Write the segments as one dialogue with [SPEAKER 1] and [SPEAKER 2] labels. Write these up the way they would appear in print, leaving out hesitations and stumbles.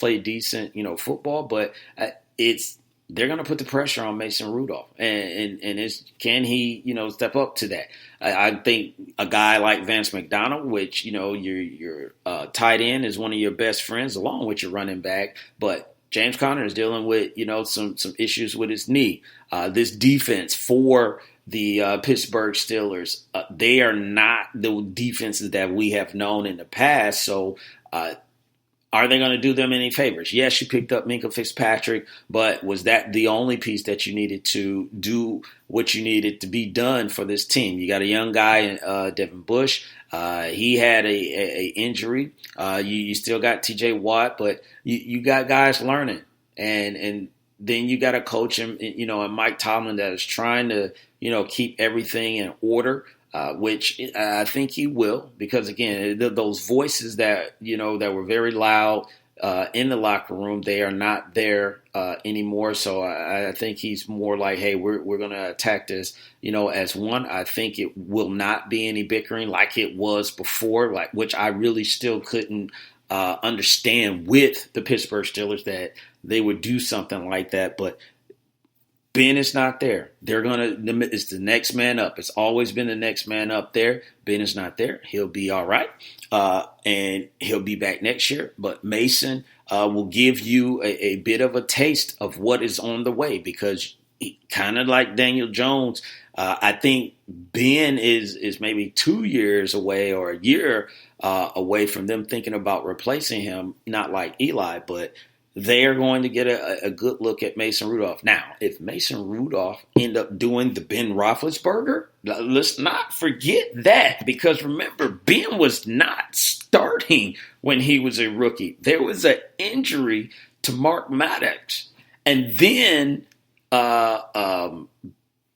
[SPEAKER 1] play decent, football, but it's they're going to put the pressure on Mason Rudolph, and it's can he step up to that? I think a guy like Vance McDonald, which your tight end is one of your best friends, along with your running back, but James Conner is dealing with some issues with his knee. This defense for the Pittsburgh Steelers, they are not the defenses that we have known in the past. So are they going to do them any favors? Yes, you picked up Minkah Fitzpatrick, but was that the only piece that you needed to do what you needed to be done for this team? You got a young guy, Devin Bush. He had a injury. You still got T.J. Watt, but you got guys learning, and then you got a coach and Mike Tomlin that is trying to keep everything in order. Which I think he will, because again, those voices that that were very loud in the locker room, they are not there anymore. So I think he's more like, hey, we're going to attack this, as one. I think it will not be any bickering like it was before, which I really still couldn't understand with the Pittsburgh Steelers that they would do something like that, but. Ben is not there. It's the next man up. It's always been the next man up there. Ben is not there. He'll be all right. And he'll be back next year. But Mason will give you a bit of a taste of what is on the way, because kind of like Daniel Jones, I think Ben is maybe 2 years away or a year away from them thinking about replacing him, not like Eli, but they are going to get a good look at Mason Rudolph. Now, if Mason Rudolph end up doing the Ben Roethlisberger, let's not forget that, because remember, Ben was not starting when he was a rookie. There was an injury to Mark Maddox, and then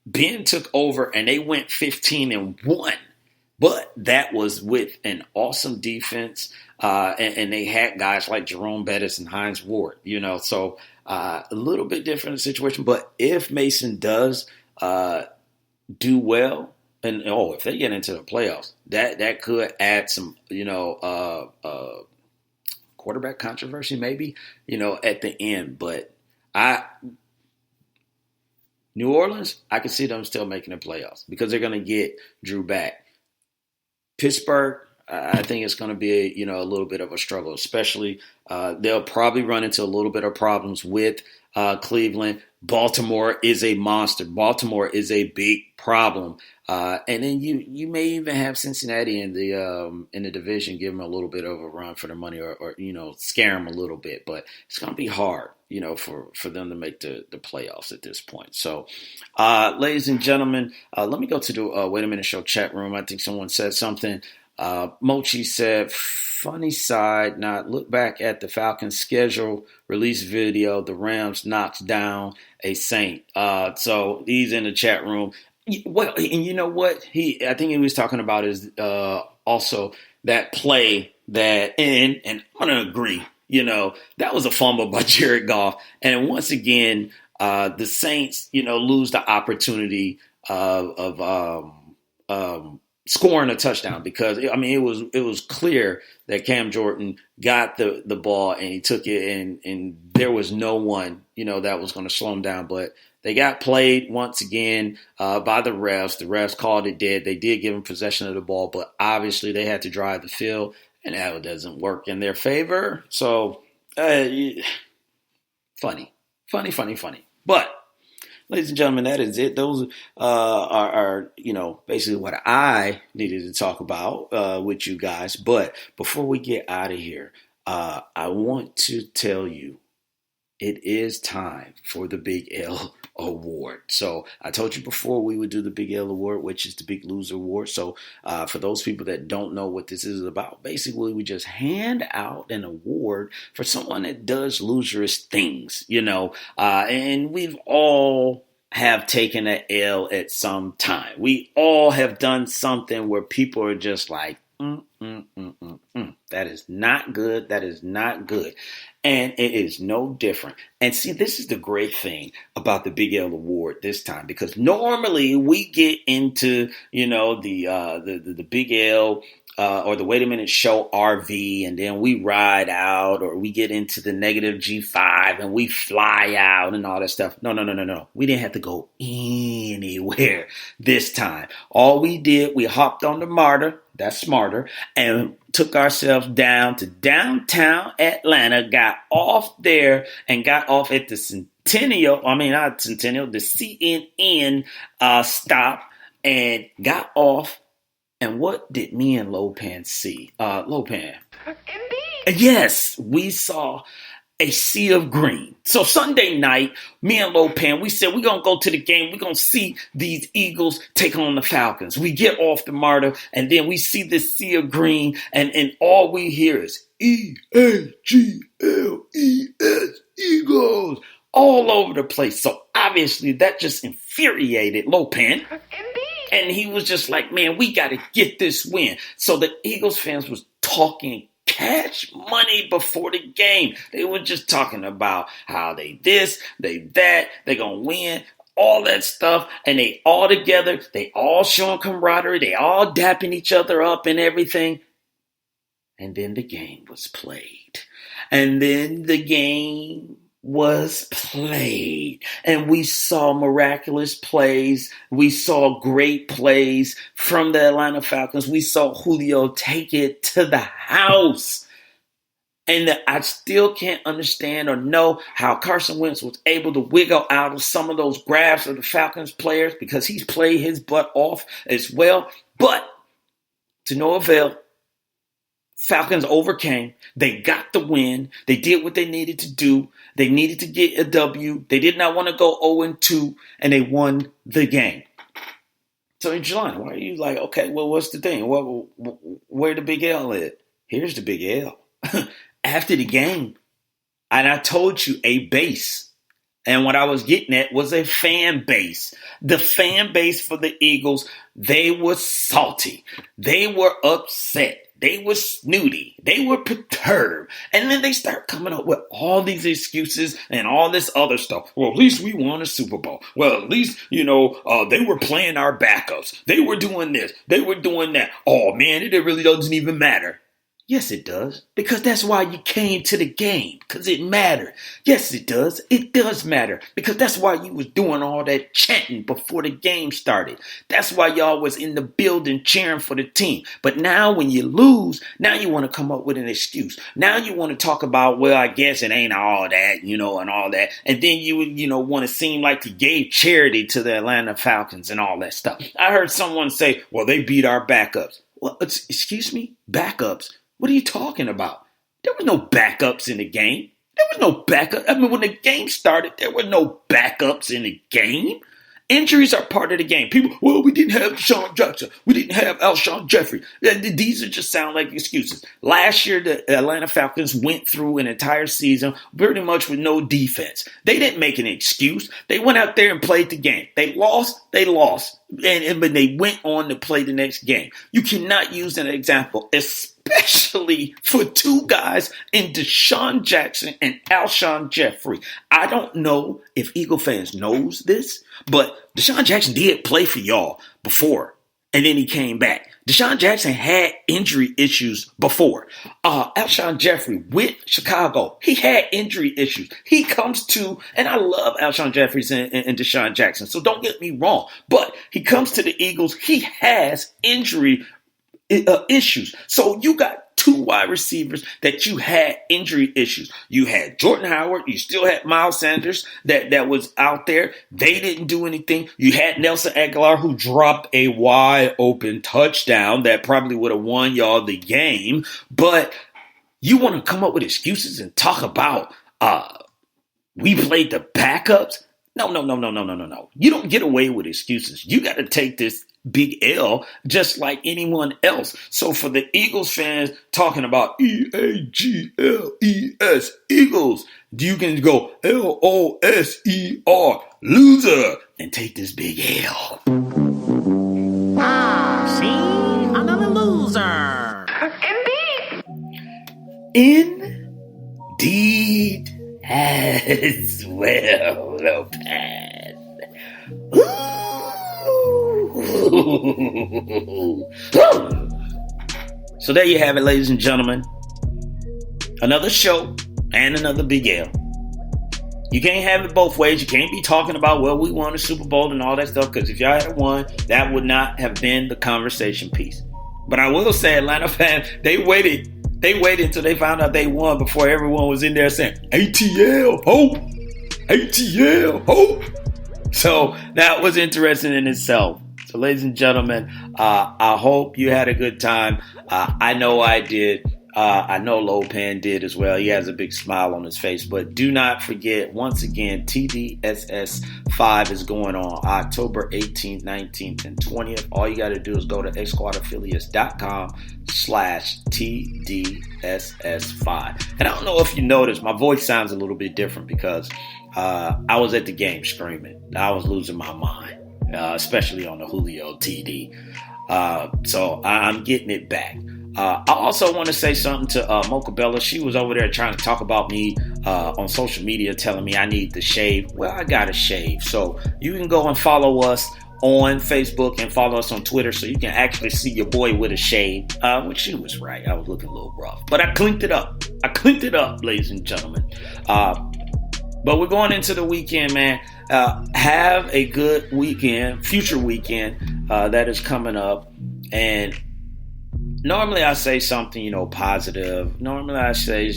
[SPEAKER 1] Ben took over, and they went 15-1. But that was with an awesome defense, and they had guys like Jerome Bettis and Hines Ward, so a little bit different situation. But if Mason does do well, and if they get into the playoffs, that could add some, quarterback controversy maybe, at the end. But New Orleans, I can see them still making the playoffs because they're going to get Drew back. Pittsburgh, I think it's going to be a little bit of a struggle, especially they'll probably run into a little bit of problems with Cleveland. Baltimore is a monster. Baltimore is a big problem, and then you may even have Cincinnati in the division, give them a little bit of a run for the money, or scare them a little bit. But it's going to be hard, for them to make the playoffs at this point. So, ladies and gentlemen, let me go to the Wait a Minute Show chat room. I think someone said something. Mochi said, funny side, not look back at the Falcons schedule release video. The Rams knocked down a Saint. So he's in the chat room. Well, and you know what? I think he was talking about is also that play that, and I'm going to agree, that was a fumble by Jared Goff. And once again, the Saints, lose the opportunity of scoring a touchdown, because it was clear that Cam Jordan got the ball and he took it, and there was no one that was going to slow him down. But they got played once again by the refs. The refs called it dead. They did give him possession of the ball, but obviously they had to drive the field, and that doesn't work in their favor. So funny. But ladies and gentlemen, that is it. Those are basically what I needed to talk about with you guys. But before we get out of here, I want to tell you it is time for the Big L Award. So I told you before we would do the Big L Award, which is the Big Loser Award. So for those people that don't know what this is about, basically we just hand out an award for someone that does loserous things, and we've all have taken an L at some time. We all have done something where people are just like, that is not good. That is not good. And it is no different. And see, this is the great thing about the Big L Award this time, because normally we get into, the Big L or the Wait a Minute Show RV, and then we ride out, or we get into the negative G5 and we fly out and all that stuff. No. We didn't have to go anywhere this time. All we did, we hopped on the MARTA, that's smarter, and took ourselves down to downtown Atlanta, got off there and got off at the the CNN stop, and got off. And what did me and Lopan see? Lopan. Indeed. Yes, we saw a sea of green. So Sunday night, me and Lopan, we said we're going to go to the game. We're going to see these Eagles take on the Falcons. We get off the MARTA, and then we see this sea of green, and all we hear is EAGLES, Eagles, all over the place. So obviously that just infuriated Lopan. And he was just like, man, we got to get this win. So the Eagles fans was talking cash money before the game. They were just talking about how they this, they that, they going to win, all that stuff. And they all together, they all showing camaraderie. They all dapping each other up and everything. And then the game was played. And we saw miraculous plays. We saw great plays from the Atlanta Falcons. We saw Julio take it to the house. And I still can't understand or know how Carson Wentz was able to wiggle out of some of those grabs of the Falcons players, because he's played his butt off as well. But to no avail. Falcons overcame. They got the win. They did what they needed to do. They needed to get a W. They did not want to go 0-2, and they won the game. So, Jelani, why are you like, okay, well, what's the thing? Where the big L is? Here's the big L. After the game, and I told you a base. And what I was getting at was a fan base. The fan base for the Eagles, they were salty. They were upset. They were snooty. They were perturbed. And then they start coming up with all these excuses and all this other stuff. Well, at least we won a Super Bowl. Well, at least, they were playing our backups. They were doing this. They were doing that. Oh, man, it really doesn't even matter. Yes, it does. Because that's why you came to the game. Because it mattered. Yes, it does. It does matter. Because that's why you was doing all that chanting before the game started. That's why y'all was in the building cheering for the team. But now when you lose, now you want to come up with an excuse. Now you want to talk about, well, I guess it ain't all that, and all that. And then you want to seem like you gave charity to the Atlanta Falcons and all that stuff. I heard someone say, well, they beat our backups. Well, excuse me? Backups? What are you talking about? There were no backups in the game. There was no backup. When the game started, there were no backups in the game. Injuries are part of the game. People, well, we didn't have Deshaun Jackson. We didn't have Alshon Jeffrey. These are just sound like excuses. Last year, the Atlanta Falcons went through an entire season pretty much with no defense. They didn't make an excuse. They went out there and played the game. They lost. But they went on to play the next game. You cannot use an example, especially for two guys in Deshaun Jackson and Alshon Jeffrey. I don't know if Eagle fans knows this, but Deshaun Jackson did play for y'all before, and then he came back. Deshaun Jackson had injury issues before. Alshon Jeffrey with Chicago, he had injury issues. He comes to, and I love Alshon Jeffrey and Deshaun Jackson, so don't get me wrong, but he comes to the Eagles, he has injury issues. So you got two wide receivers that you had injury issues. You had Jordan Howard. You still had Miles Sanders that was out there. They didn't do anything. You had Nelson Aguilar, who dropped a wide open touchdown that probably would have won y'all the game. But you want to come up with excuses and talk about we played the backups? No. You don't get away with excuses. You got to take this big L just like anyone else. So for the Eagles fans talking about EAGLES, Eagles, you can go LOSER, loser, and take this big L.
[SPEAKER 2] See? Another loser.
[SPEAKER 1] Indeed as well, Lopez. So there you have it, ladies and gentlemen. Another show and another Big L. You can't have it both ways. You can't be talking about, well, we won the Super Bowl and all that stuff, because if y'all had won, that would not have been the conversation piece. But I will say, Atlanta fans, they waited until they found out they won before everyone was in there saying, ATL, hope, ATL, hope. So that was interesting in itself. So ladies and gentlemen, I hope you had a good time. I know I did. I know Lopan did as well. He has a big smile on his face. But do not forget, once again, TDSS 5 is going on October 18th, 19th, and 20th. All you got to do is go to xsquadaffiliates.com/TDSS5. And I don't know if you noticed, my voice sounds a little bit different because I was at the game screaming. I was losing my mind, especially on the Julio TD. So I'm getting it back. I also want to say something to Mocha Bella. She was over there trying to talk about me on social media, telling me I need to shave. Well, I got to shave. So you can go and follow us on Facebook and follow us on Twitter so you can actually see your boy with a shave, which she was right. I was looking a little rough. But I cleaned it up. Ladies and gentlemen. But we're going into the weekend, man. Have a good weekend, future weekend that is coming up. And normally I say something, positive. Normally I say,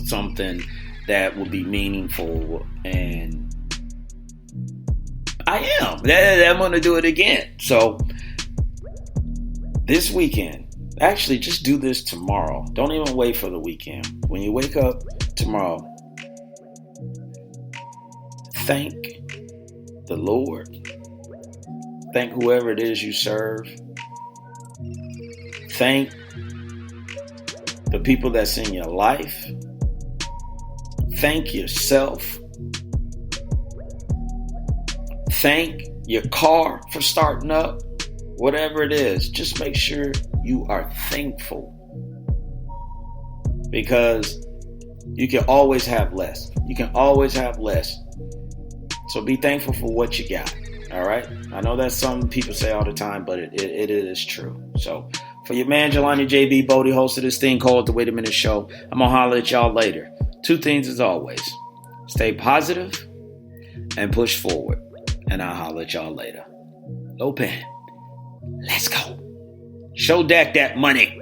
[SPEAKER 1] something that will be meaningful. And I am. I'm going to do it again. So this weekend, actually just do this tomorrow. Don't even wait for the weekend. When you wake up tomorrow, thank the Lord. Thank whoever it is you serve. Thank the people that's in your life. Thank yourself. Thank your car for starting up. Whatever it is, just make sure you are thankful. Because you can always have less. So be thankful for what you got. All right? I know that's something people say all the time, but it is true. So for your man, Jelani JB Bodie, host of this thing called The Wait a Minute Show, I'm going to holler at y'all later. Two things as always. Stay positive and push forward. And I'll holler at y'all later. Lopan, let's go. Show Dak that money.